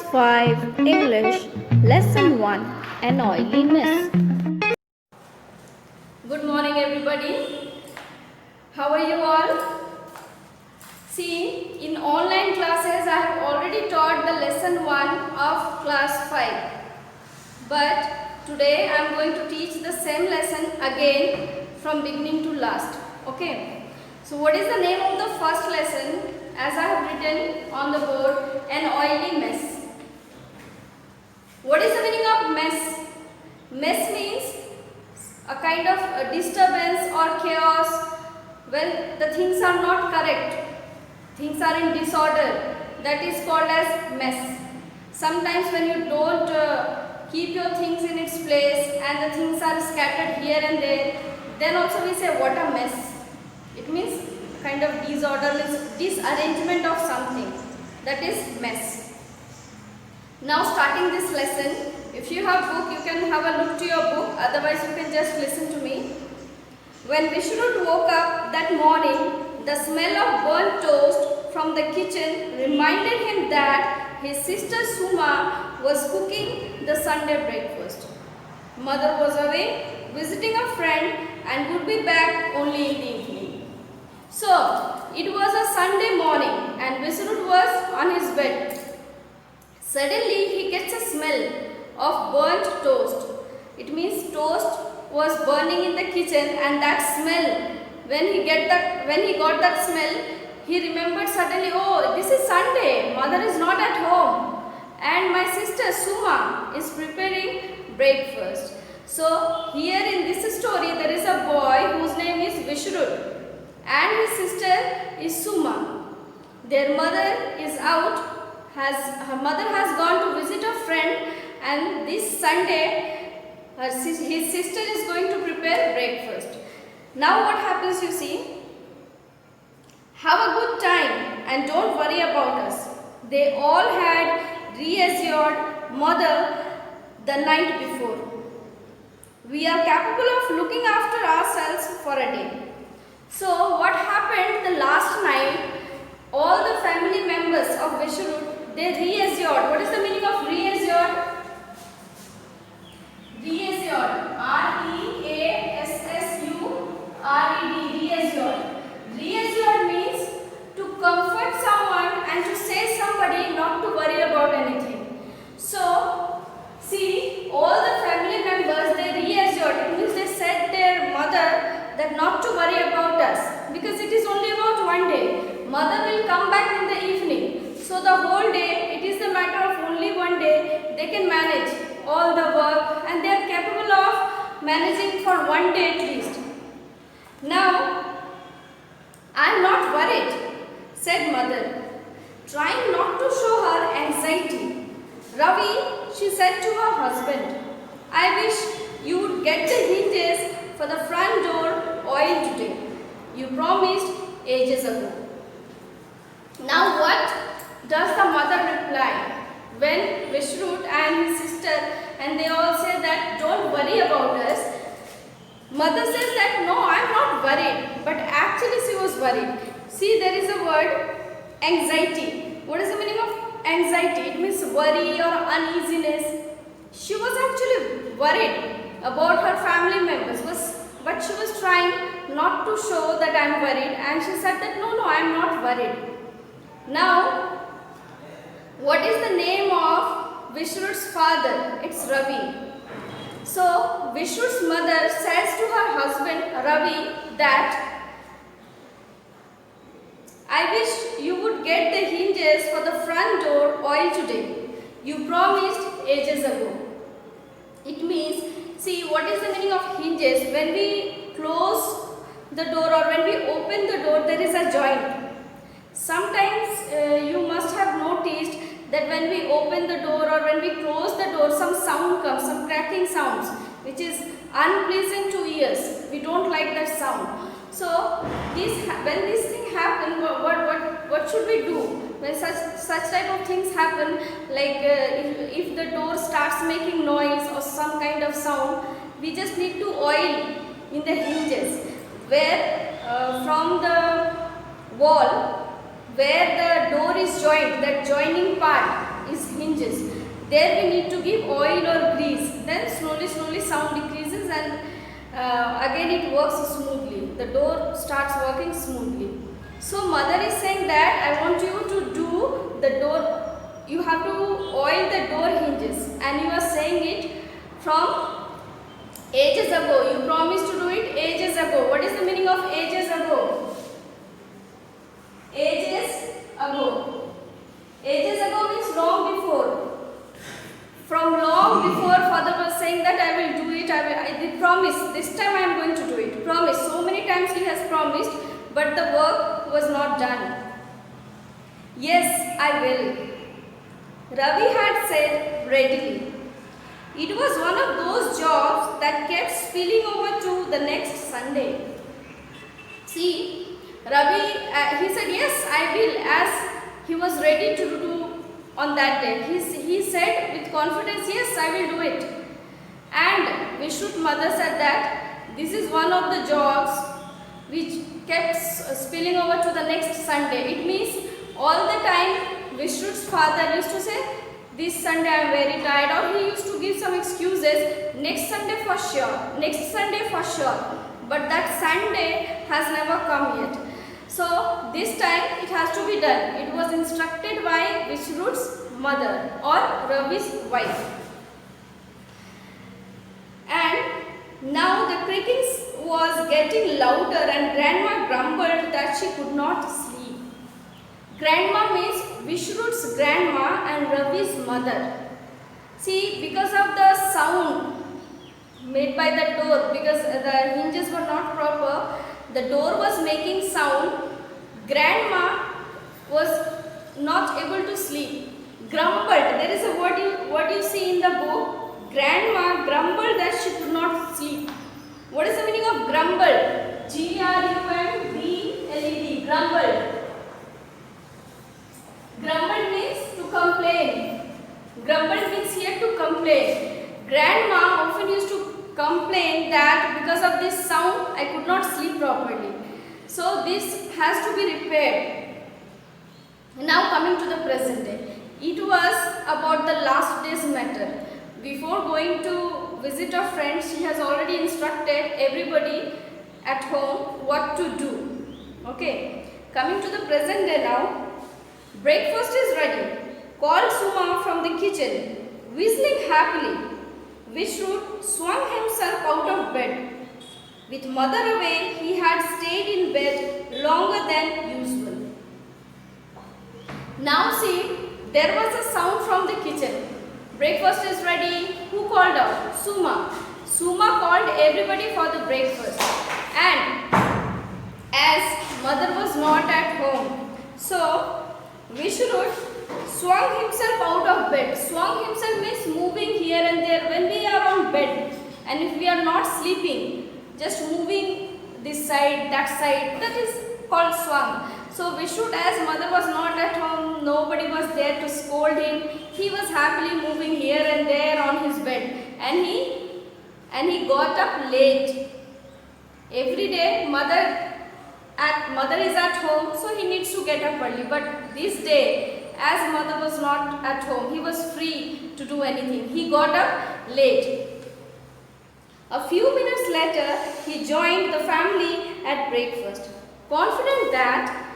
5 English Lesson 1 An Oily Mess. Good morning everybody. How are you all? See, in online classes I have already taught the lesson 1 of class 5. But today I am going to teach the same lesson again from beginning to last. Okay. So what is the name of the first lesson? As I have written on the board, an oily mess. What is the meaning of mess? Mess means a kind of a disturbance or chaos when the things are not correct. Things are in disorder. That is called as mess. Sometimes when you don't keep your things in its place and the things are scattered here and there, then also we say what a mess. It means kind of disorder, means disarrangement of something. That is mess. Now starting this lesson, if you have book, you can have a look to your book, otherwise you can just listen to me. When Vishrut woke up that morning, the smell of burnt toast from the kitchen reminded him that his sister Suma was cooking the Sunday breakfast. Mother was away visiting a friend and would be back only in the evening. So, it was a Sunday morning and Vishrut was on his bed. Suddenly, he gets a smell of burnt toast. It means toast was burning in the kitchen, and that smell, when he got that smell, he remembered suddenly, oh, this is Sunday, mother is not at home and my sister Suma is preparing breakfast. So, here in this story, there is a boy whose name is Vishrut and his sister is Suma. Their mother is out. Her mother has gone to visit a friend, and this Sunday his sister is going to prepare breakfast. Now what happens, you see? Have a good time and don't worry about us. They all had reassured mother the night before. We are capable of looking after ourselves for a day. So what happened the last night? All the family members of Vishrut, they reassured. What is the meaning of reassured? Reassured. R-E-A-S-S-U-R-E-D. Reassured. Reassured means to comfort someone and to say somebody not to worry about anything. So, see, all the family members, they reassured. It means they said their mother that not to worry about us because it is only about one day. Mother will come back in the evening. So the whole day, it is the matter of only one day. They can manage all the work and they are capable of managing for one day at least. Now, I am not worried, said mother, trying not to show her anxiety. Ravi, she said to her husband, I wish you would get the hinges for the front door oiled today. You promised ages ago. Now what does the mother reply? When Vishrut and his sister and they all say that don't worry about us, mother says that no, I am not worried, but actually she was worried. See, there is a word anxiety. What is the meaning of anxiety? It means worry or uneasiness. She was actually worried about her family members, but she was trying not to show that I am worried, and she said that no, I am not worried. Now, what is the name of Vishrut's father? It's Ravi. So, Vishrut's mother says to her husband Ravi that I wish you would get the hinges for the front door oiled today. You promised ages ago. It means, see, what is the meaning of hinges? When we close the door or when we open the door, there is a joint. Sometimes you must have noticed that when we open the door or when we close the door, some sound comes, some cracking sounds, which is unpleasant to ears. We don't like that sound. So, when this thing happens, what should we do? When such type of things happen, like if the door starts making noise or some kind of sound, we just need to oil in the hinges, where from the wall where the door is joined, that joining part is hinges. there we need to give oil or grease. Then slowly sound decreases and again it works smoothly. The door starts working smoothly. So mother is saying that I want you to do the door, you have to oil the door hinges, and you are saying it from ages ago. You promised to do it ages ago. What is the meaning of ages ago? Ages ago. Ages ago means long before. From long before, father was saying that I will do it, I did promise, this time I am going to do it. Promise. So many times he has promised, but the work was not done. Yes, I will, Ravi had said readily. It was one of those jobs that kept spilling over to the next Sunday. See, Ravi, he said yes, I will, as he was ready to do on that day. He said with confidence, yes, I will do it. And Vishrut mother said that this is one of the jobs which kept spilling over to the next Sunday. It means all the time Vishrut's father used to say, this Sunday I am very tired, or he used to give some excuses, next Sunday for sure, next Sunday for sure. But that Sunday has never come yet. So this time it has to be done. It was instructed by Vishrut's mother or Ravi's wife. And now the creaking was getting louder and grandma grumbled that she could not sleep. Grandma means Vishrut's grandma and Ravi's mother. See, because of the sound made by the door, because the hinges were not proper, the door was making sound. Grandma was not able to sleep. Grumbled. There is a word you see in the book. Grandma grumbled that she could not sleep. What is the meaning of grumble? Grumbled. Grumbled. Grumbled means to complain. Grumbled means here to complain. Grandma often used to complain that because of this sound I could not sleep properly. So this has to be repaired. Now coming to the present day. It was about the last day's matter. Before going to visit a friend, she has already instructed everybody at home what to do. Okay. Coming to the present day now. Breakfast is ready. Called Suma from the kitchen. Whistling happily, Vishrut swung himself out of bed. With mother away, he had stayed in bed longer than usual. Now see, there was a sound from the kitchen. Breakfast is ready. Who called out? Suma. Suma called everybody for the breakfast. And as mother was not at home, so Vishrut swung himself out of bed. Swung himself means moving here and there. When we are on bed and if we are not sleeping, just moving this side, that is called swung. So Vishrut, as mother was not at home, nobody was there to scold him. He was happily moving here and there on his bed, and he got up late. Every day mother is at home, so he needs to get up early. But this day, as mother was not at home, he was free to do anything. He got up late. A few minutes later, he joined the family at breakfast, confident that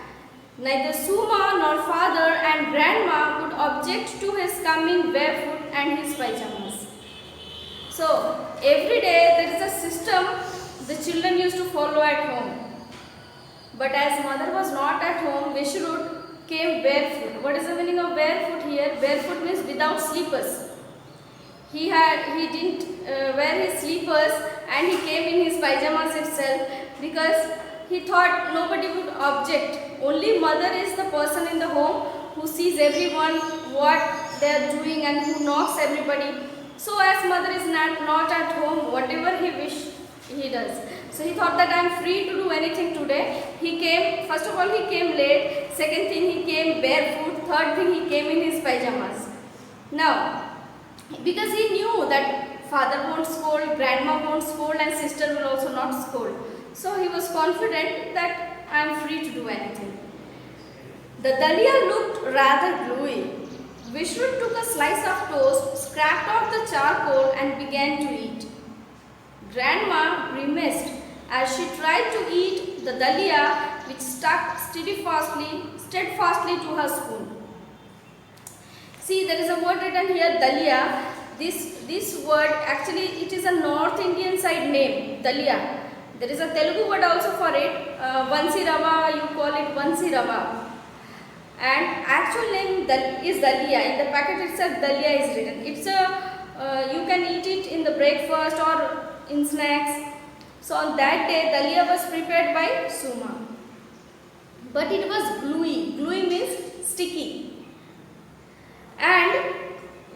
neither Suma nor father and grandma would object to his coming barefoot and his pajamas. So, every day there is a system the children used to follow at home. But as mother was not at home, Vishrut came barefoot. What is the meaning of barefoot here? Barefoot means without slippers. He didn't wear his slippers and he came in his pajamas itself because he thought nobody would object. Only mother is the person in the home who sees everyone what they are doing and who knocks everybody. So as mother is not at home, whatever he wishes, he does. So he thought that I am free to do anything today. He came, first of all he came late, second thing he came barefoot, third thing he came in his pajamas. Now, because he knew that father won't scold, grandma won't scold and sister will also not scold. So he was confident that I am free to do anything. The Dalia looked rather gluey. Vishrut took a slice of toast, scraped off the charcoal and began to eat. Grandma grimaced as she tried to eat the dalia which stuck steadfastly to her spoon. See, there is a word written here, dalia. This word actually it is a North Indian side name, dalia. There is a Telugu word also for it, Vansi Rava, you call it Vansi Rava. And actual name is dalia. In the packet itself, dalia is written. It's a you can eat it in the breakfast or in snacks. So on that day, dalia was prepared by Suma. But it was gluey. Gluey means sticky. And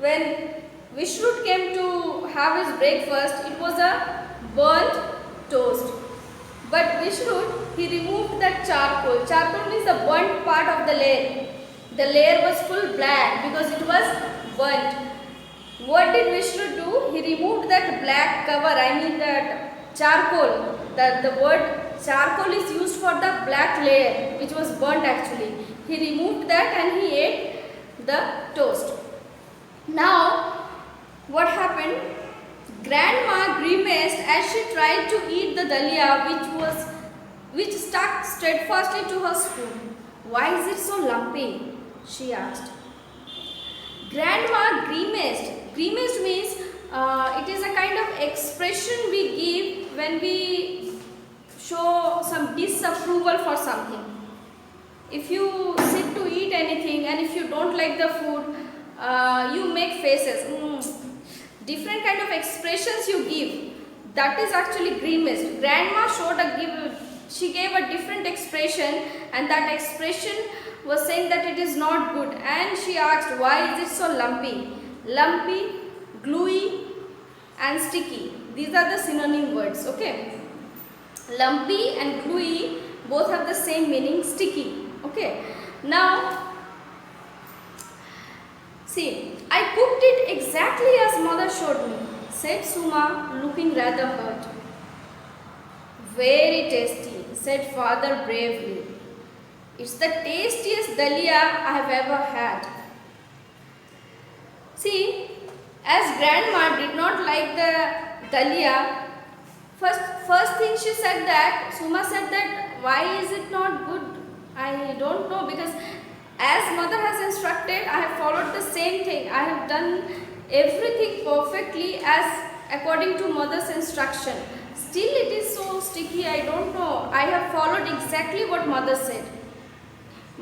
when Vishrut came to have his breakfast, it was a burnt toast. But Vishrut, he removed that charcoal. Charcoal means the burnt part of the layer. The layer was full black because it was burnt. What did Vishrut do? He removed that black cover, that charcoal. The word charcoal is used for the black layer which was burnt actually. He removed that and he ate the toast. Now, what happened? Grandma grimaced as she tried to eat the dalia which stuck steadfastly to her spoon. Why is it so lumpy? She asked. Grandma grimaced. Grimaced means it is a kind of expression we give when we show some disapproval for something. If you sit to eat anything and if you don't like the food, you make faces. Different kind of expressions you give. That is actually grimaced. Grandma she gave a different expression, and that expression was saying that it is not good. And she asked, why is it so lumpy? Lumpy, gluey and sticky. These are the synonym words, okay? Lumpy and gluey both have the same meaning, sticky, okay? Now, see, I cooked it exactly as mother showed me, said Suma, looking rather hurt. Very tasty, said father bravely. It's the tastiest dalia I have ever had. See, as grandma did not like the dalia, first thing she said that, Suma said that, why is it not good? I don't know, because as mother has instructed, I have followed the same thing. I have done everything perfectly as according to mother's instruction. Still it is so sticky, I don't know. I have followed exactly what mother said.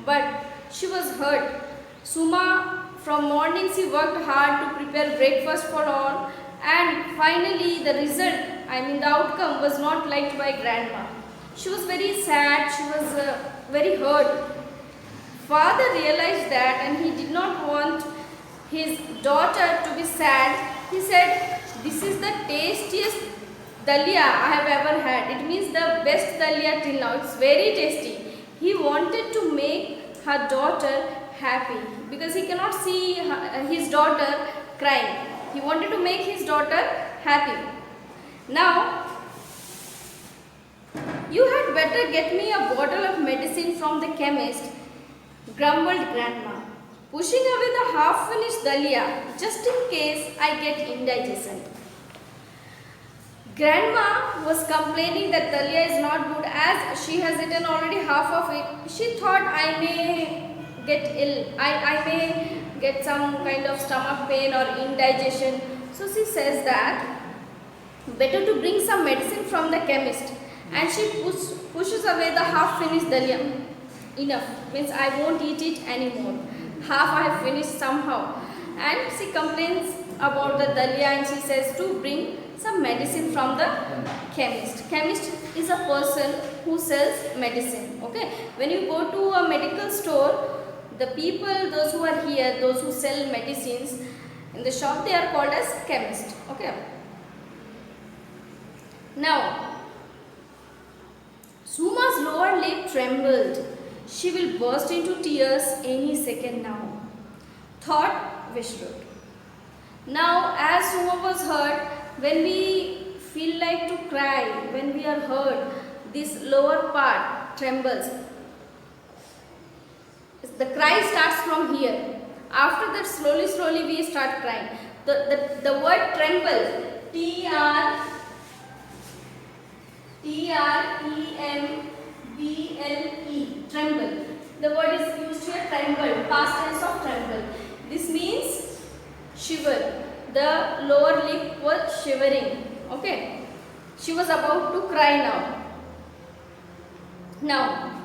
But she was hurt. Suma, from morning she worked hard to prepare breakfast for all, and finally the result, the outcome was not liked by grandma. She was very sad, she was very hurt. Father realized that and he did not want his daughter to be sad. He said, this is the tastiest dalia I have ever had. It means the best dalia till now. It's very tasty. He wanted to make her daughter happy because he cannot see his daughter crying. He wanted to make his daughter happy. Now, you had better get me a bottle of medicine from the chemist, grumbled grandma, pushing away the half-finished dalia just in case I get indigestion. Grandma was complaining that dalia is not good as she has eaten already half of it. She thought I may get ill, I may get some kind of stomach pain or indigestion. So she says that better to bring some medicine from the chemist, and she pushes away the half-finished dalia. Enough, means I won't eat it anymore. Half I have finished somehow. And she complains about the dalia and she says to bring some medicine from the chemist. Chemist is a person who sells medicine. Okay, when you go to a medical store, the people, those who are here, those who sell medicines in the shop, they are called as chemist. Okay. Now, Suma's lower lip trembled. She will burst into tears any second now, thought Vishrut. Now, as Suma was hurt, when we feel like to cry, when we are hurt, this lower part trembles. The cry starts from here. After that, slowly we start crying. The word tremble, Tremble, tremble. The word is used here, tremble, past tense of tremble. This means shiver. The lower lip was shivering. Okay. She was about to cry now. Now,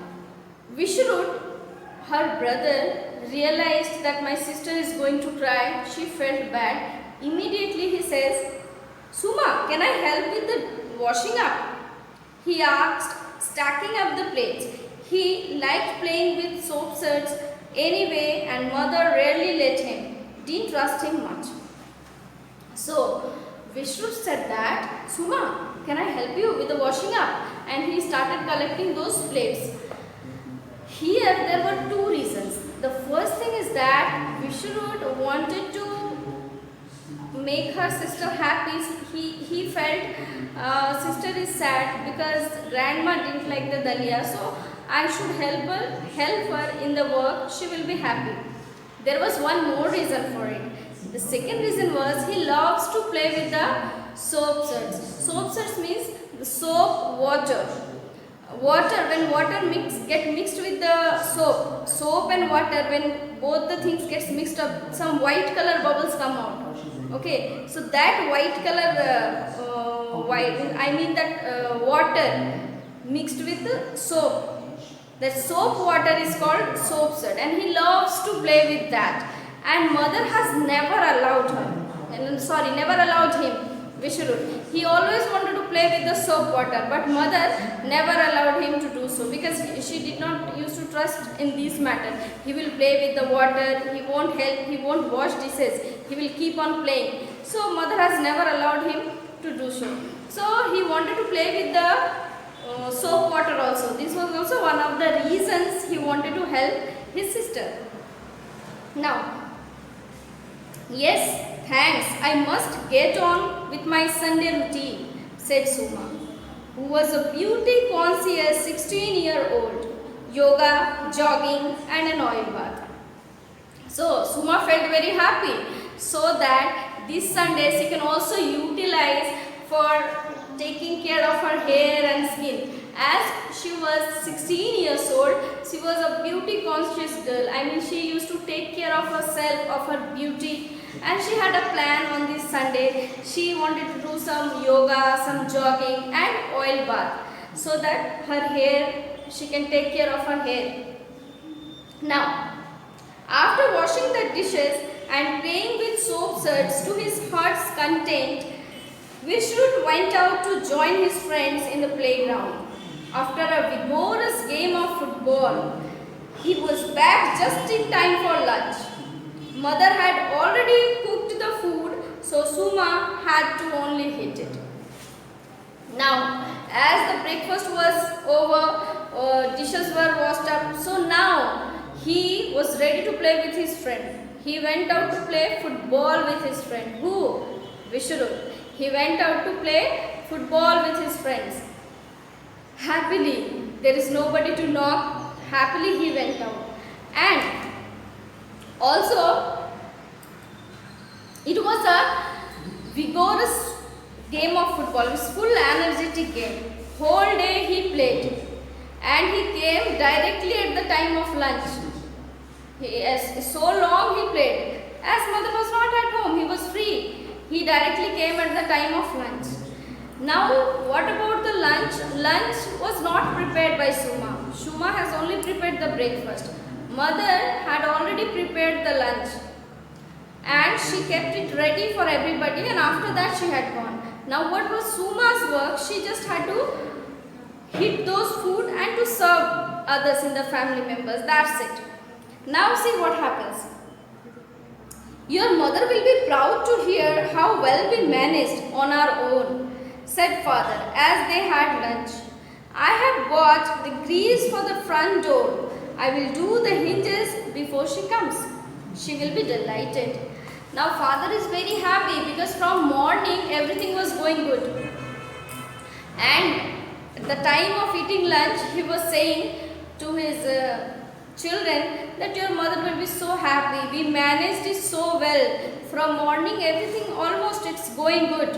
Vishrut, her brother, realized that my sister is going to cry. She felt bad. Immediately he says, Suma, can I help with the washing up? He asked, stacking up the plates. He liked playing with soap suds anyway, and mother rarely let him. Didn't trust him much. So, Vishrut said that, Suma, can I help you with the washing up? And he started collecting those plates. Here there were two reasons. The first thing is that Vishrut wanted to make her sister happy. He felt sister is sad because grandma didn't like the dalia, so I should help her in the work. She will be happy. There was one more reason for it. The second reason was he loves to play with the soap suds. Soap suds means the soap water. When water get mixed with the soap and water, when both the things gets mixed up, some white color bubbles come out. Okay, so that white color, water mixed with the soap. That soap water is called soap sud, and he loves to play with that. And mother has never allowed him, Vishrut. He always wanted to play with the soap water, but mother never allowed him to do so because she did not used to trust in this matter. He will play with the water, he won't help, he won't wash dishes, he will keep on playing. So mother has never allowed him to do so. So he wanted to play with the soap water also. This was also one of the reasons he wanted to help his sister. Now, yes, thanks. I must get on with my Sunday routine, said Suma, who was a beauty conscious 16-year-old. Yoga, jogging, and an oil bath. So Suma felt very happy, so that this Sunday she can also utilize for taking care of her hair and skin. As she was 16 years old, she was a beauty conscious girl. She used to take care of herself, of her beauty. And she had a plan on this Sunday. She wanted to do some yoga, some jogging and oil bath so that her hair, she can take care of her hair. Now, after washing the dishes and playing with soap suds to his heart's content, Vishrut went out to join his friends in the playground. After a vigorous game of football, he was back just in time for lunch. Mother had already cooked the food, so Suma had to only hit it. Now, as the breakfast was over, dishes were washed up, so now he was ready to play with his friend. He went out to play football with his friend. Who? Vishrut. He went out to play football with his friends. Happily, there is nobody to knock. Happily he went out. And also, it was a vigorous game of football. It was full energetic game. Whole day he played. And he came directly at the time of lunch. So long he played. As mother was not at home, he was free. He directly came at the time of lunch. Now, what about the lunch? Lunch was not prepared by Suma. Suma has only prepared the breakfast. Mother had already prepared the lunch. And she kept it ready for everybody, and after that she had gone. Now, what was Suma's work? She just had to heat those food and to serve others in the family members. That's it. Now see what happens. Your mother will be proud to hear how well we managed on our own, said father as they had lunch. I have bought the grease for the front door. I will do the hinges before she comes. She will be delighted. Now father is very happy because from morning everything was going good. And at the time of eating lunch, he was saying to his children that your mother will be so happy. We managed it so well. From morning everything almost it's going good.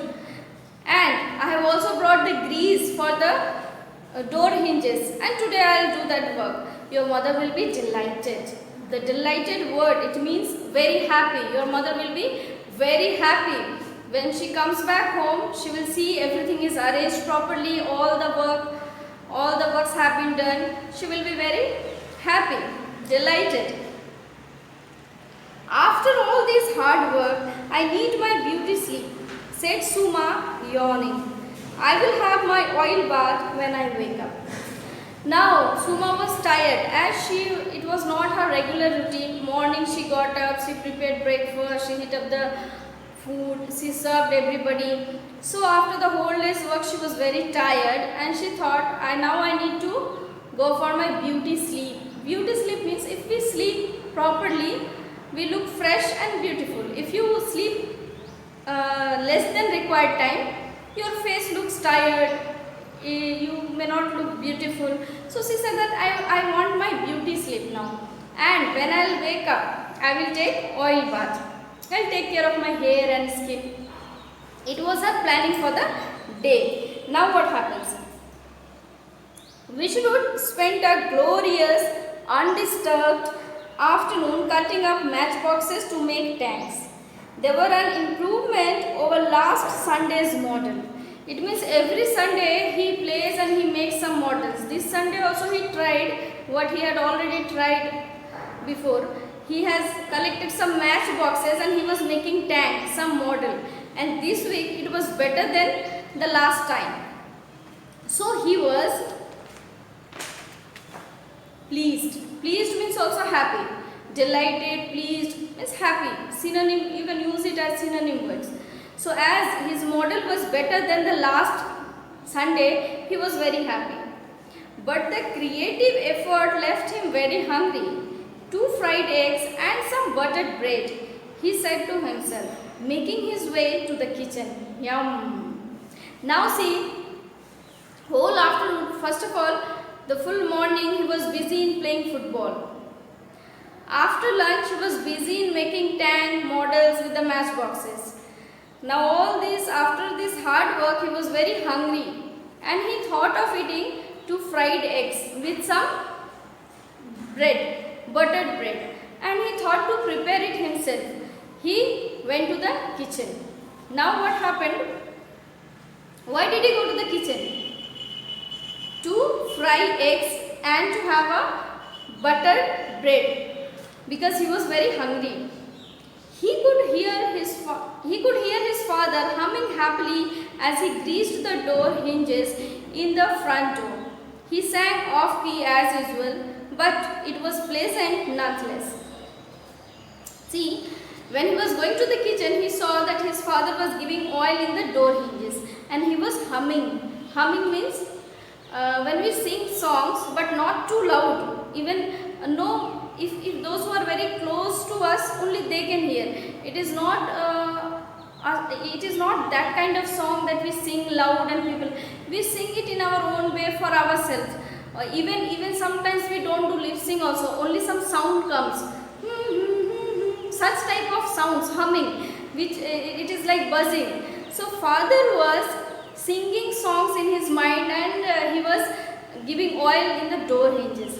And I have also brought the grease for the door hinges, and today I will do that work. Your mother will be delighted. The delighted word, it means very happy. Your mother will be very happy. When she comes back home, she will see everything is arranged properly, all the works have been done. She will be very happy, delighted. After all this hard work, I need my beauty sleep, said Suma, yawning. I will have my oil bath when I wake up. Now Suma was tired as it was not her regular routine. Morning she got up, she prepared breakfast, she heated up the food, she served everybody. So after the whole day's work she was very tired and she thought, now I need to go for my beauty sleep. Beauty sleep means if we sleep properly, we look fresh and beautiful. If you sleep less than required time, your face looks tired, you may not look beautiful. So she said that I want my beauty sleep now, and when I will wake up, I will take oil bath. I will take care of my hair and skin. It was her planning for the day. Now what happens? Vishnu spent a glorious, undisturbed afternoon cutting up matchboxes to make tanks. They were an improvement over last Sunday's model. It means every Sunday he plays and he makes some models. This Sunday also he tried what he had already tried before. He has collected some matchboxes and he was making tanks, some model. And this week it was better than the last time. So he was pleased. Pleased means also happy. Delighted, pleased means happy. Synonym, you can use it as synonym words. So as his model was better than the last Sunday, he was very happy. But the creative effort left him very hungry. 2 fried eggs and some buttered bread, he said to himself, making his way to the kitchen. Yum! Now see, whole afternoon, first of all, the full morning he was busy in playing football. After lunch he was busy in making tank models with the matchboxes. Now all this, after this hard work, he was very hungry and he thought of eating 2 fried eggs with some bread, buttered bread, and he thought to prepare it himself. He went to the kitchen. Now what happened? Why did he go to the kitchen? To fry eggs and to have a buttered bread, because he was very hungry. He could hear his father humming happily as he greased the door hinges in the front door. He sang off key as usual, but it was pleasant nonetheless. See, when he was going to the kitchen, he saw that his father was giving oil in the door hinges and he was humming. Humming means when we sing songs but not too loud. Even if those who are very close to us, only they can hear. It is not that kind of song that we sing loud and people. We sing it in our own way for ourselves. Even sometimes we don't do lip sync also. Only some sound comes. Such type of sounds, humming, which it is like buzzing. So father was singing songs in his mind and he was giving oil in the door hinges.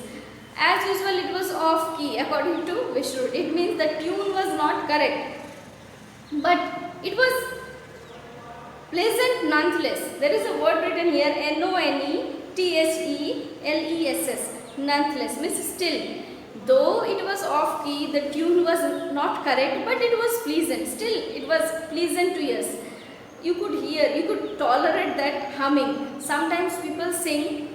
As usual, it was off key according to Vishnu. It means the tune was not correct, but it was pleasant nonetheless. There is a word written here, Nonetheless. Nonetheless means still. Though it was off key, the tune was not correct, but it was pleasant. Still, it was pleasant to ears. You could hear, you could tolerate that humming. Sometimes people sing.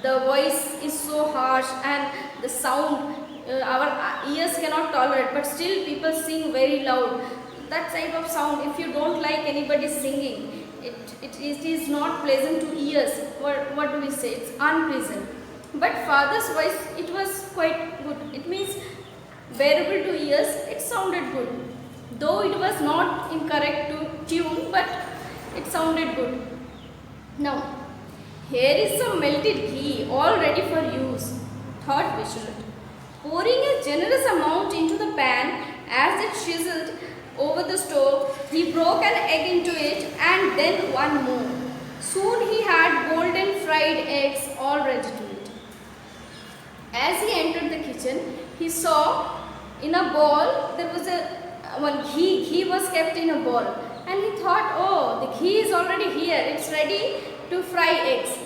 The voice is so harsh and the sound our ears cannot tolerate, but still people sing very loud. That type of sound, if you don't like anybody singing, it is not pleasant to ears. What do we say? It's unpleasant. But father's voice, it was quite good. It means bearable to ears. It sounded good. Though it was not in correct tune, but it sounded good. Now, here is some melted ghee all ready for use. thought Vishrut. Pouring a generous amount into the pan as it sizzled over the stove, he broke an egg into it and then one more. Soon he had golden fried eggs all ready to eat. As he entered the kitchen, he saw in a bowl there was one ghee. Ghee was kept in a bowl, and he thought, oh, the ghee is already here. It's ready to fry eggs.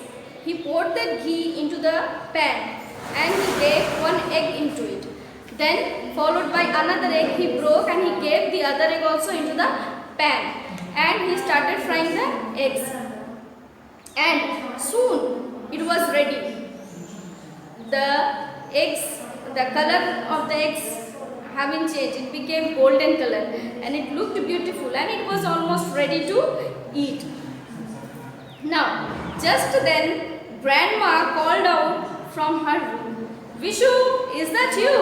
He poured that ghee into the pan and he gave one egg into it. Then followed by another egg he broke and he gave the other egg also into the pan, and he started frying the eggs. And soon it was ready. The color of the eggs having changed, it became golden color and it looked beautiful and it was almost ready to eat. Now, just then, Grandma called out from her room, Vishu, is that you?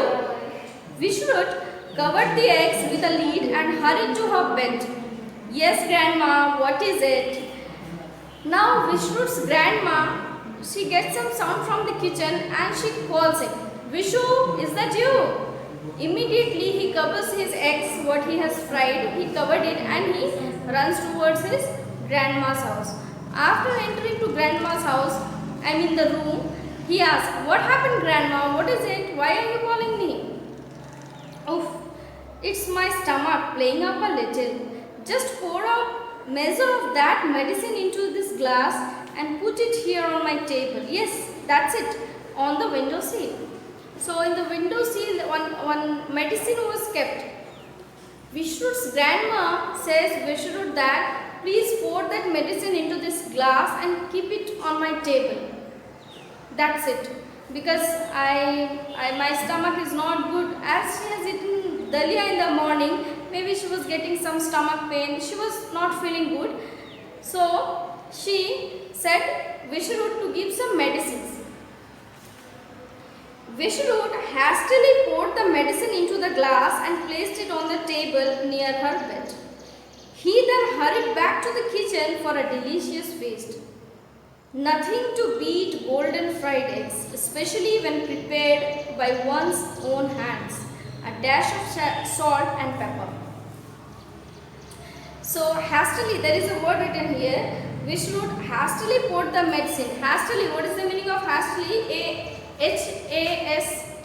Vishrut covered the eggs with a lid and hurried to her bed. Yes, Grandma, what is it? Now, Vishrut's grandma, she gets some sound from the kitchen and she calls him, Vishu, is that you? Immediately he covers his eggs, what he has fried, he covered it and he runs towards his grandma's house. After entering to grandma's house, in the room, he asks, what happened, Grandma? What is it? Why are you calling me? Oh, it's my stomach playing up a little. Just pour a measure of that medicine into this glass and put it here on my table. Yes, that's it, on the window sill. So in the window sill, one medicine was kept. Vishrut's grandma says Vishrut that please pour that medicine into this glass and keep it on my table. That's it. Because my stomach is not good. As she has eaten dalia in the morning, maybe she was getting some stomach pain. She was not feeling good. So she said Vishrut to give some medicines. Vishrut hastily poured the medicine into the glass and placed it on the table near her bed. He then hurried back to the kitchen for a delicious feast. Nothing to beat golden fried eggs, especially when prepared by one's own hands. A dash of salt and pepper. So hastily, there is a word written here. Vishrut hastily poured the medicine. Hastily, what is the meaning of hastily? Hastily.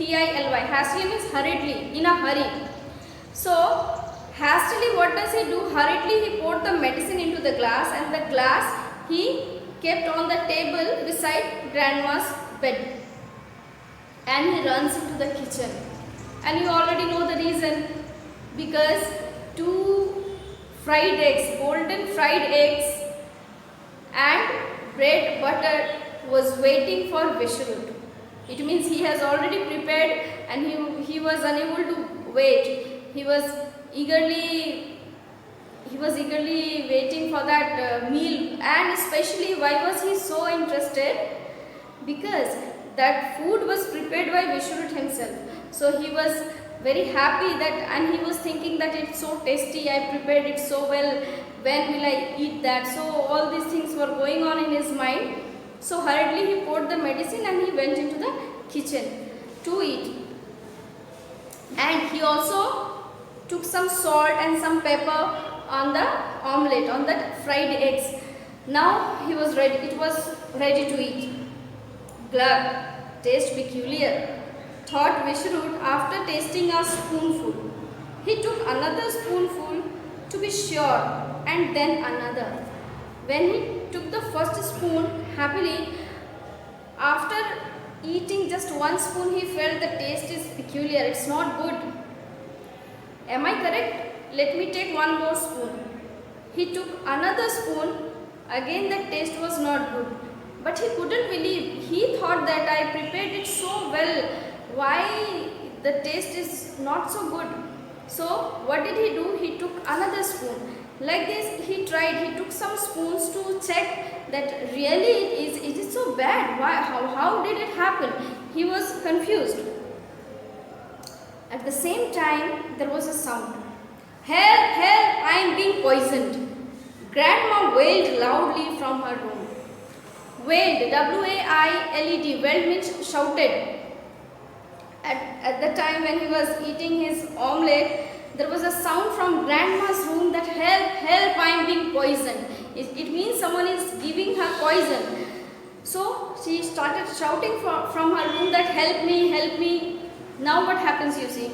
Hastily means hurriedly, in a hurry. So hastily, what does he do? Hurriedly, he poured the medicine into the glass, and the glass he kept on the table beside grandma's bed. And he runs into the kitchen. And you already know the reason. Because 2 fried eggs, golden fried eggs and bread butter was waiting for Vishrut. It means he has already prepared and he was unable to wait. He was eagerly waiting for that meal, and especially why was he so interested? Because that food was prepared by Vishrut himself. So he was very happy that, and he was thinking that it's so tasty, I prepared it so well, when will I eat that? So all these things were going on in his mind. So hurriedly he poured the medicine and he went into the kitchen to eat. And he also took some salt and some pepper on the omelette, on the fried eggs. Now he was ready, it was ready to eat. Glug, taste peculiar, thought Vishrut after tasting a spoonful. He took another spoonful to be sure, and then another. When he took the first spoon happily, after eating just one spoon, he felt the taste is peculiar, it's not good. Am I correct? Let me take one more spoon. He took another spoon, again the taste was not good. But he couldn't believe, he thought that I prepared it so well, why the taste is not so good. So what did he do? He took another spoon. Like this he tried, he took some spoons to check that really it is so bad. Why? How did it happen? He was confused. At the same time there was a sound. Help, help, I am being poisoned. Grandma wailed loudly from her room. Wailed, W-A-I-L-E-D, wailed means shouted. At the time when he was eating his omelette, there was a sound from grandma's room that help, help, I am being poisoned. It means someone is giving her poison. So she started shouting from her room that help me, help me. Now what happens, you see?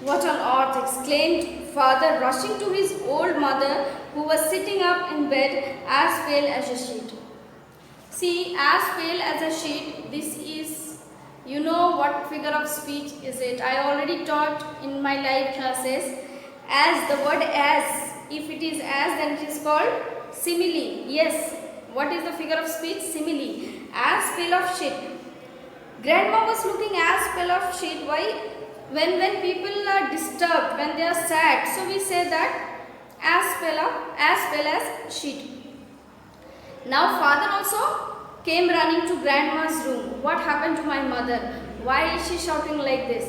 What on earth, exclaimed father, rushing to his old mother who was sitting up in bed as pale as a sheet. See, as pale as a sheet, this is, you know what figure of speech is it? I already taught in my live classes. As, the word as, if it is as, then it is called simile. Yes, what is the figure of speech? Simile. As pale of sheet. Grandma was looking as pale of sheet. Why? When people are disturbed, when they are sad, so we say that as pale as sheet. Now father also came running to grandma's room. What happened to my mother? Why is she shouting like this?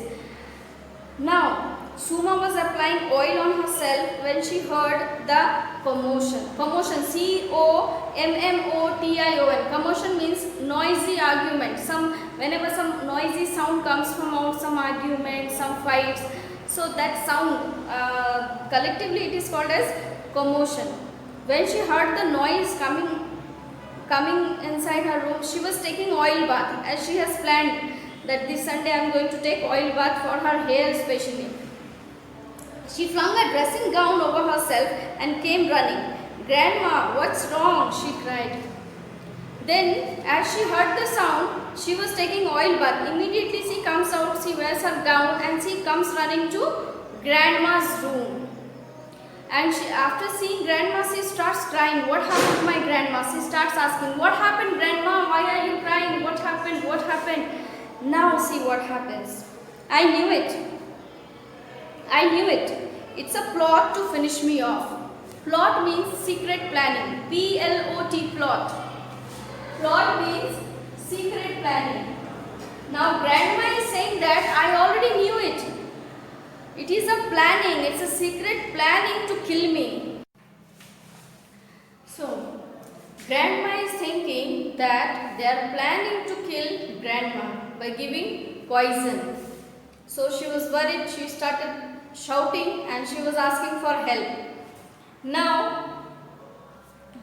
Now Suma was applying oil on herself when she heard the commotion. Commotion, C-O-M-M-O-T-I-O-N. Commotion means noisy argument. Whenever some noisy sound comes from out, some argument, some fights. So that sound, collectively it is called as commotion. When she heard the noise coming inside her room, she was taking oil bath, as she has planned that this Sunday I am going to take oil bath for her hair especially. She flung a dressing gown over herself and came running. Grandma, what's wrong? She cried. Then, as she heard the sound, she was taking oil bath. Immediately she comes out, she wears her gown and she comes running to grandma's room. And after seeing grandma, she starts crying. What happened to my grandma? She starts asking, what happened, grandma? Why are you crying? What happened? What happened? Now see what happens. I knew it. It's a plot to finish me off. Plot means secret planning. P-L-O-T, plot. Plot means secret planning. Now grandma is saying that I already knew it. It is a planning. It's a secret planning to kill me. So, grandma is thinking that they are planning to kill grandma by giving poison. So she was worried. She started shouting and she was asking for help. Now,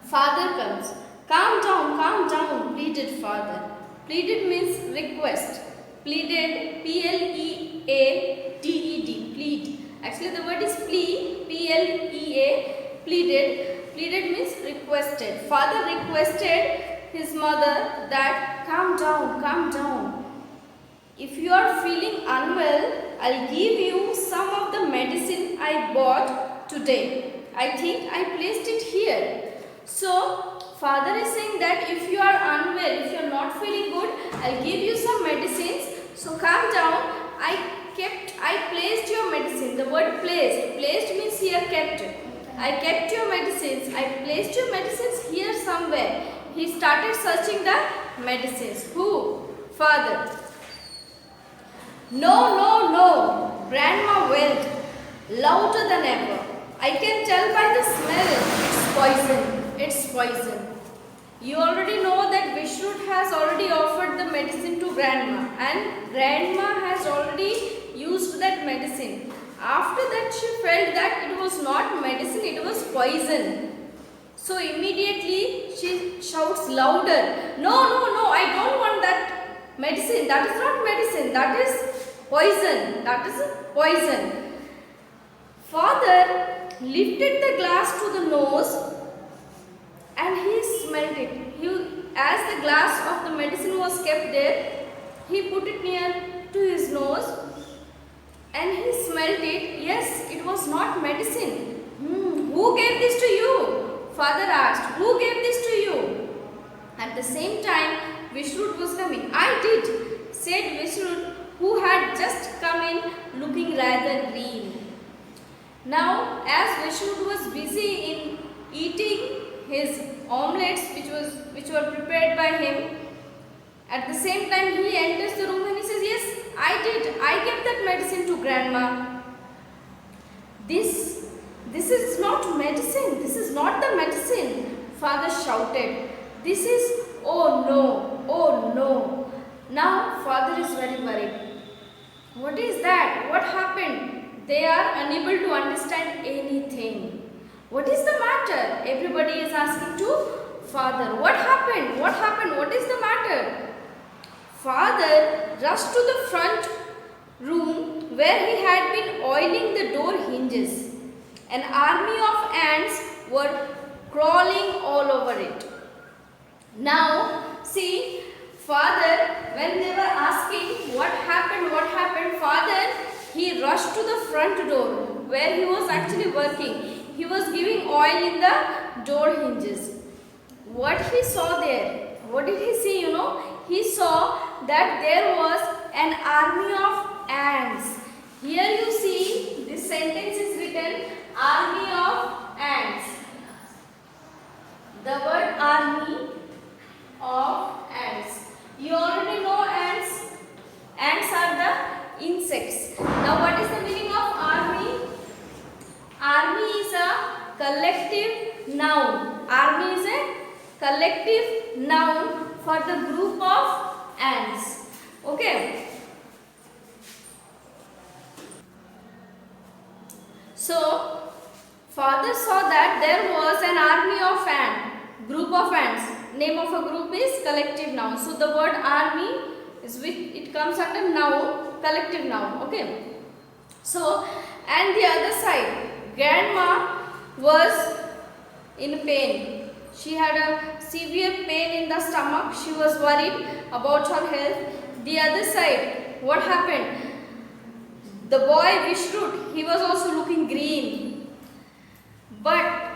father comes. Calm down, pleaded father. Pleaded means request. Pleaded, P-L-E-A-T-E-D, plead. Actually the word is plea, P-L-E-A, pleaded. Pleaded means requested. Father requested his mother that calm down. If you are feeling unwell, I'll give you some of the medicine I bought today. I think I placed it here. So, father is saying that if you are unwell, if you are not feeling good, I'll give you some medicines. So, calm down. I placed your medicine. The word placed. Placed means here kept. I kept your medicines. I placed your medicines here somewhere. He started searching the medicines. Who? Father. No. Grandma wailed louder than ever. I can tell by the smell. It's poison. You already know that Vishrut has already offered the medicine to grandma and grandma has already used that medicine. After that she felt that it was not medicine, it was poison. So immediately she shouts louder, No, I don't want that medicine. That is not medicine, that is poison. Father lifted the glass to the nose and he smelled it. As the glass of the medicine was kept there, he put it near to his nose and he smelled it. Yes, it was not medicine. Who gave this to you? Father asked. Who gave this to you? At the same time, Vishrut was coming. I did, said Vishrut, who had just come in looking rather green. Now, as Vishrut was busy in eating his omelets which were prepared by him, at the same time he enters the room and he says, yes, I did. I gave that medicine to grandma. This is not medicine. This is not the medicine. Father shouted. This is, oh no. Now father is very worried. What is that? What happened? They are unable to understand anything. What is the matter? Everybody is asking to father. What happened? What happened? What is the matter? Father rushed to the front room where he had been oiling the door hinges. An army of ants were crawling all over it. Now, see, father, when they were asking what happened, father, he rushed to the front door where he was actually working. He was giving oil in the door hinges. What he saw there? What did he see? He saw that there was an army of ants. Here you see this sentence is written army of ants. The word army of ants. You already know ants. Ants are the insects. Now what is the meaning of army? Army is a collective noun. Army is a collective noun for the group of ants. Okay. So, father saw that there was an army of ants, group of ants. Name of a group is collective noun. So, the word army is it comes under noun, collective noun. Okay. So, and the other side, grandma was in pain. She had a severe pain in the stomach. She was worried about her health. The other side, what happened? The boy Vishrut, he was also looking green. But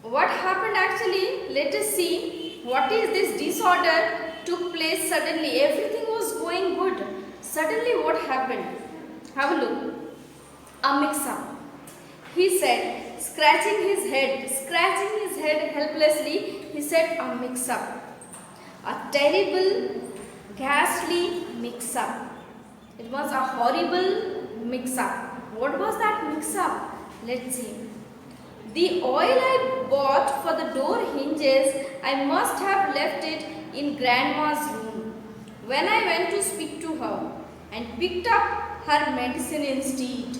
what happened actually? Let us see what is this disorder took place suddenly. Everything was going good. Suddenly what happened? Have a look. A mix-up. He said, scratching his head helplessly, he said, a mix-up. A terrible, ghastly mix-up. It was a horrible mix-up. What was that mix-up? Let's see. The oil I bought for the door hinges, I must have left it in grandma's room. When I went to speak to her and picked up her medicine instead.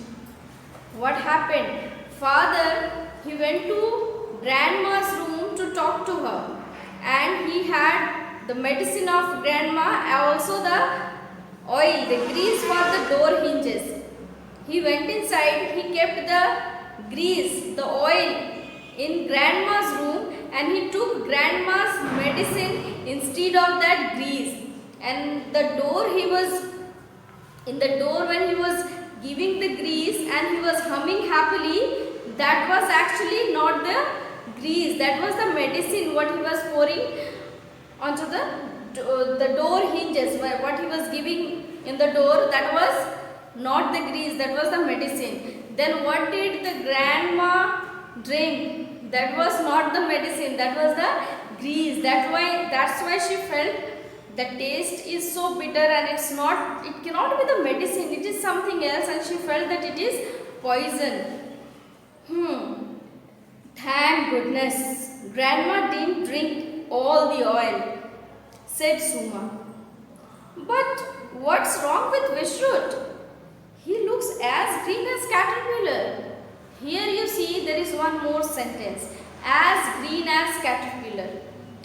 What happened? Father, he went to grandma's room to talk to her, and he had the medicine of grandma and also the oil, the grease for the door hinges. He went inside, he kept the grease, the oil in grandma's room, and he took grandma's medicine instead of that grease. And the door, he was in the door when he was giving the grease and he was humming happily, that was actually not the grease, that was the medicine what he was pouring onto the door hinges. What he was giving in the door, that was not the grease, that was the medicine. Then what did the grandma drink? That was not the medicine, that was the grease. That's why she felt the taste is so bitter and it cannot be the medicine, it is something else, and she felt that it is poison. Thank goodness, grandma didn't drink all the oil, said Suma. But what's wrong with Vishrut? He looks as green as caterpillar. Here you see there is one more sentence, as green as caterpillar.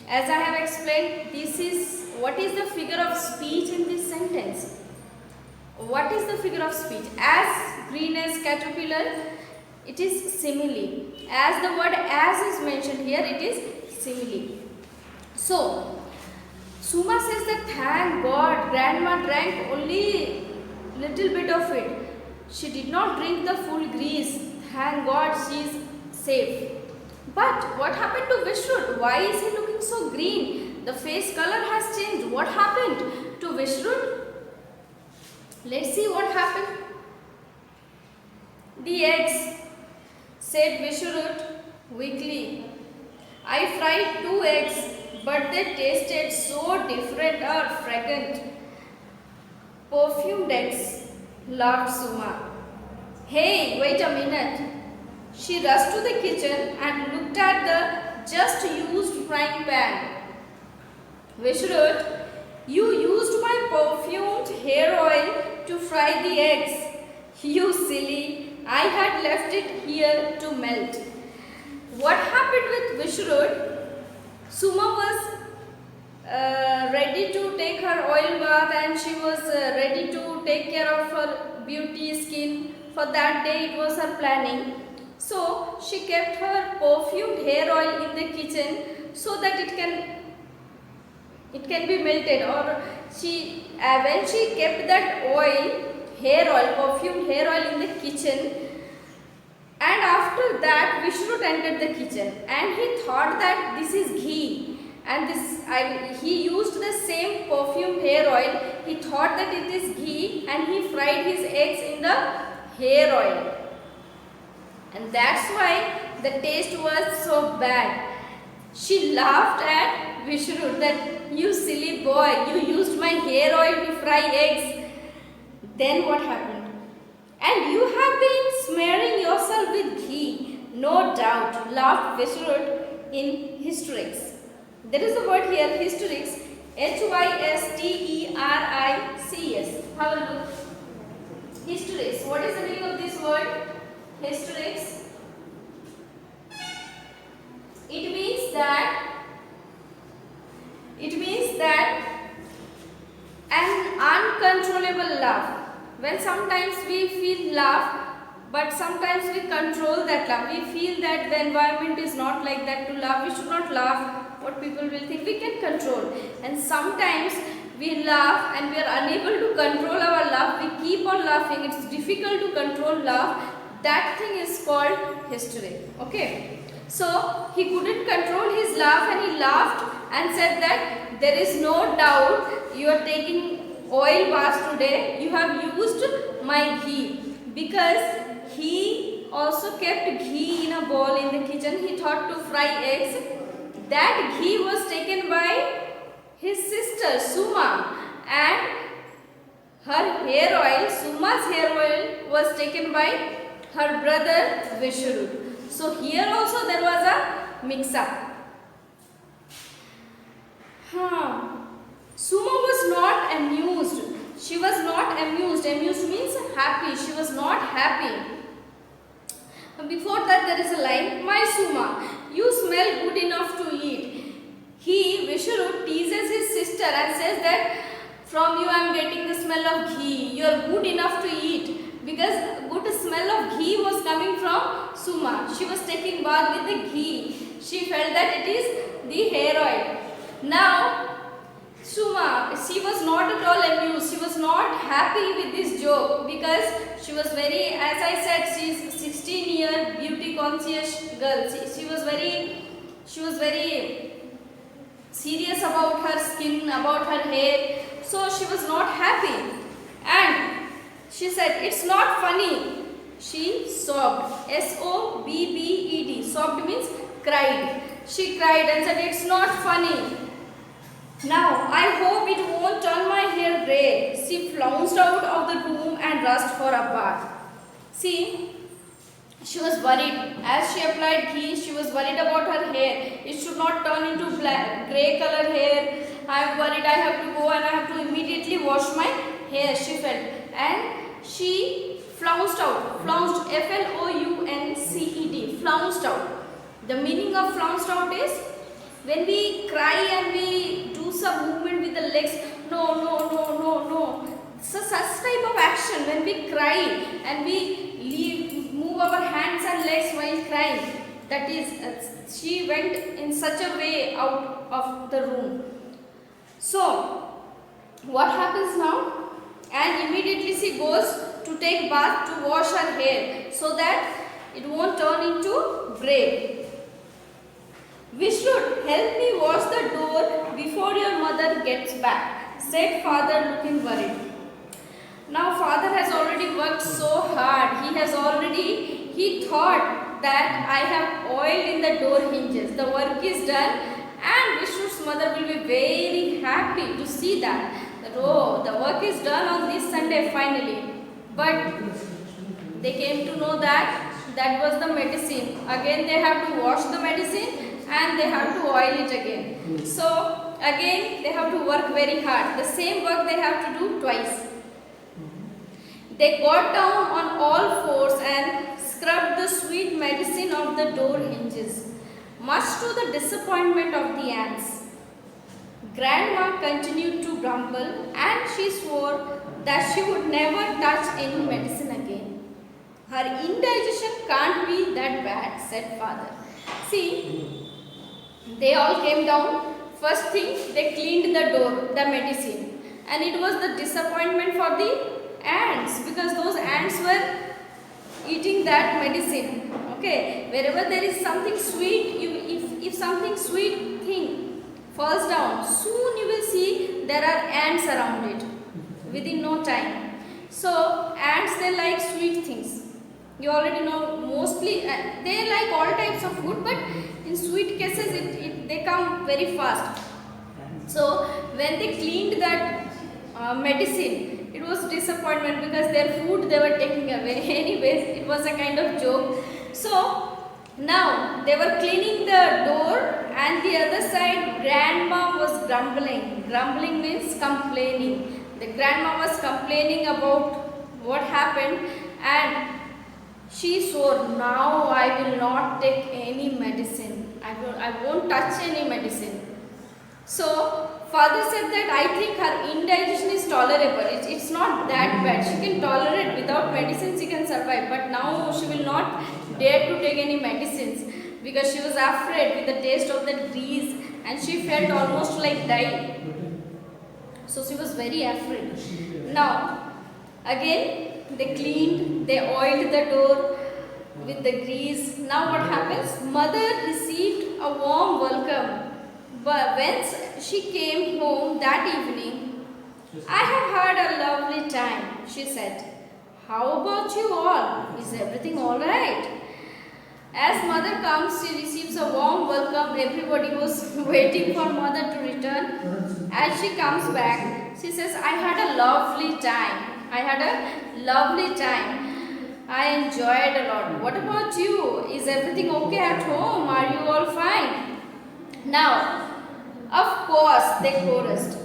As I have explained, this is what is the figure of speech in this sentence? What is the figure of speech? As green as caterpillar, it is simile. As the word as is mentioned here, it is simile. So, Suma says that thank God grandma drank only little bit of it. She did not drink the full grease. Thank God she is safe. But what happened to Vishrut? Why is he looking so green? The face color has changed. What happened to Vishrut? Let's see what happened. The eggs, said Vishrut weakly. I fried 2 eggs, but they tasted so different or fragrant. Perfumed eggs, laughed Suma. Hey, wait a minute. She rushed to the kitchen and looked at the just used frying pan. Vishrut, you used my perfumed hair oil to fry the eggs. You silly, I had left it here to melt. What happened with Vishrud? Suma was ready to take her oil bath and she was ready to take care of her beauty skin. For that day it was her planning. So she kept her perfumed hair oil in the kitchen so that it can be melted, or she when she kept that perfumed hair oil in the kitchen, and after that Vishrut entered the kitchen and he thought that this is ghee, and he used the same perfumed hair oil. He thought that it is ghee and he fried his eggs in the hair oil, and that's why the taste was so bad. She laughed at Vishrut that, you silly boy, you used my hair oil to fry eggs. Then what happened? And you have been smearing yourself with ghee, no doubt, laughed Vishrut in hysterics. There is a word here, hysterics, Hysterics. Have a look. Hysterics. What is the meaning of this word? Hysterics. It means that an uncontrollable laugh. When sometimes we feel laugh, but sometimes we control that laugh. We feel that the environment is not like that to laugh. We should not laugh. What people will think, we can control. And sometimes we laugh and we are unable to control our laugh. We keep on laughing. It's difficult to control laugh. That thing is called hysteria. Okay. So he couldn't control his laugh and he laughed and said that there is no doubt you are taking oil bath today. You have used my ghee, because he also kept ghee in a bowl in the kitchen. He thought to fry eggs. That ghee was taken by his sister Suma, and her hair oil, Suma's hair oil, was taken by her brother Vishrut. So here also there was a mix-up. Suma was not amused. She was not amused. Amused means happy. She was not happy. Before that there is a line, my Suma, you smell good enough to eat. He, Vishrut, teases his sister and says that from you I am getting the smell of ghee. You are good enough to eat, because good smell of ghee was coming from Suma. She was taking bath with the ghee. She felt that it is the hair oil. Now Suma, she was not at all amused. She was not happy with this joke, because she was very, as I said, she is 16-year beauty conscious girl. She was very serious about her skin, about her hair. So she was not happy. And she said, it's not funny. She sobbed. S-O-B-B-E-D. Sobbed means cried. She cried and said, it's not funny. Now, I hope it won't turn my hair grey. She flounced out of the room and rushed for a bath. See, she was worried. As she applied ghee, she was worried about her hair. It should not turn into black, grey color hair. I am worried. I have to go and I have to immediately wash my hair, she felt. And she flounced out. Flounced, F-L-O-U-N-C-E-D. Flounced out. The meaning of flounced out is when we cry and we do some movement with the legs. No. So such type of action, when we cry and we move our hands and legs while crying, that is, she went in such a way out of the room. So what happens now? And immediately she goes to take bath to wash her hair so that it won't turn into grey. Vishrut, help me wash the door before your mother gets back, said father, looking worried. Now father has already worked so hard. He thought that I have oil in the door hinges. The work is done, and Vishrut's mother will be very happy to see that oh, the work is done on this Sunday finally. But they came to know that was the medicine. Again they have to wash the medicine and they have to oil it again. So again they have to work very hard. The same work they have to do twice. They got down on all fours and scrubbed the sweet medicine of the door hinges, much to the disappointment of the ants. Grandma continued to grumble and she swore that she would never touch any medicine again. Her indigestion can't be that bad, said father. See, they all came down. First thing, they cleaned the door, the medicine. And it was the disappointment for the ants because those ants were eating that medicine. Okay, wherever there is something sweet, if something sweet thing falls down, soon you will see there are ants around it within no time. So ants, they like sweet things. You already know, mostly they like all types of food, but in sweet cases they come very fast. So when they cleaned that medicine, it was disappointment because their food they were taking away. Anyways, it was a kind of joke. So now they were cleaning the door, and the other side grandma was grumbling. Grumbling means complaining. The grandma was complaining about what happened, and she swore, now I will not take any medicine. I won't touch any medicine. So father said that I think her indigestion is tolerable. It's not that bad. She can tolerate without medicine. She can survive. But now she will not dare to take any medicines because she was afraid with the taste of the grease, and she felt almost like dying. So she was very afraid. Now again they cleaned, they oiled the door with the grease. Now what happens? Mother received a warm welcome. But when she came home that evening, I have had a lovely time, she said. How about you all? Is everything alright? As mother comes, she receives a warm welcome. Everybody was waiting for mother to return. As she comes back, she says, I had a lovely time. I had a lovely time. I enjoyed a lot. What about you? Is everything okay at home? Are you all fine? Now, of course, they chorused.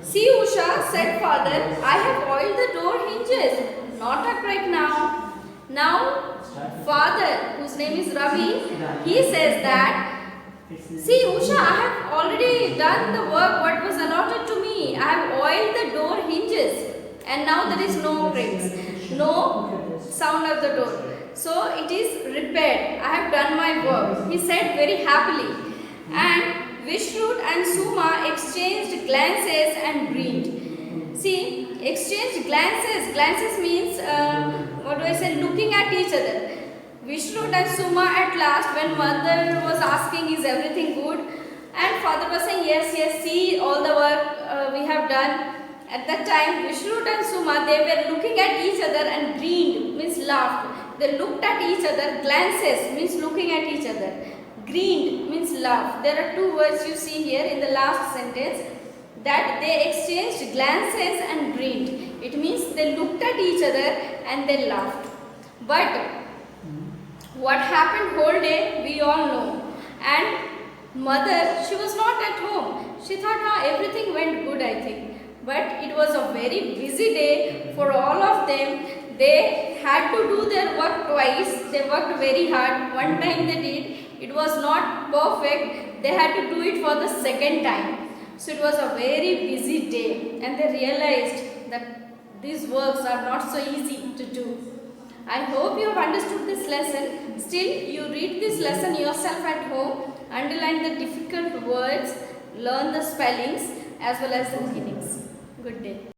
See, Usha, said father, I have oiled the door hinges. Not right now. Now, father, whose name is Ravi, he says that, see, Usha, I have already done the work what was allotted to me. I have oiled the door hinges. And now there is no creaks, no sound of the door. So it is repaired. I have done my work. He said very happily. And Vishrut and Suma exchanged glances and grinned. See, exchanged glances. Glances means, looking at each other. Vishrut and Suma at last, when mother was asking, is everything good? And father was saying, yes, see all the work we have done. At that time, Vishrut and Suma, they were looking at each other and grinned, means laughed. They looked at each other. Glances means looking at each other. Grinned means laughed. There are two words you see here in the last sentence, that they exchanged glances and grinned. It means they looked at each other and they laughed. But what happened whole day, we all know. And mother, she was not at home. She thought, everything went good, I think. But it was a very busy day for all of them. They had to do their work twice. They worked very hard. One time they did. It was not perfect. They had to do it for the second time. So it was a very busy day. And they realized that these works are not so easy to do. I hope you have understood this lesson. Still, you read this lesson yourself at home. Underline the difficult words. Learn the spellings as well as the meanings. Good day.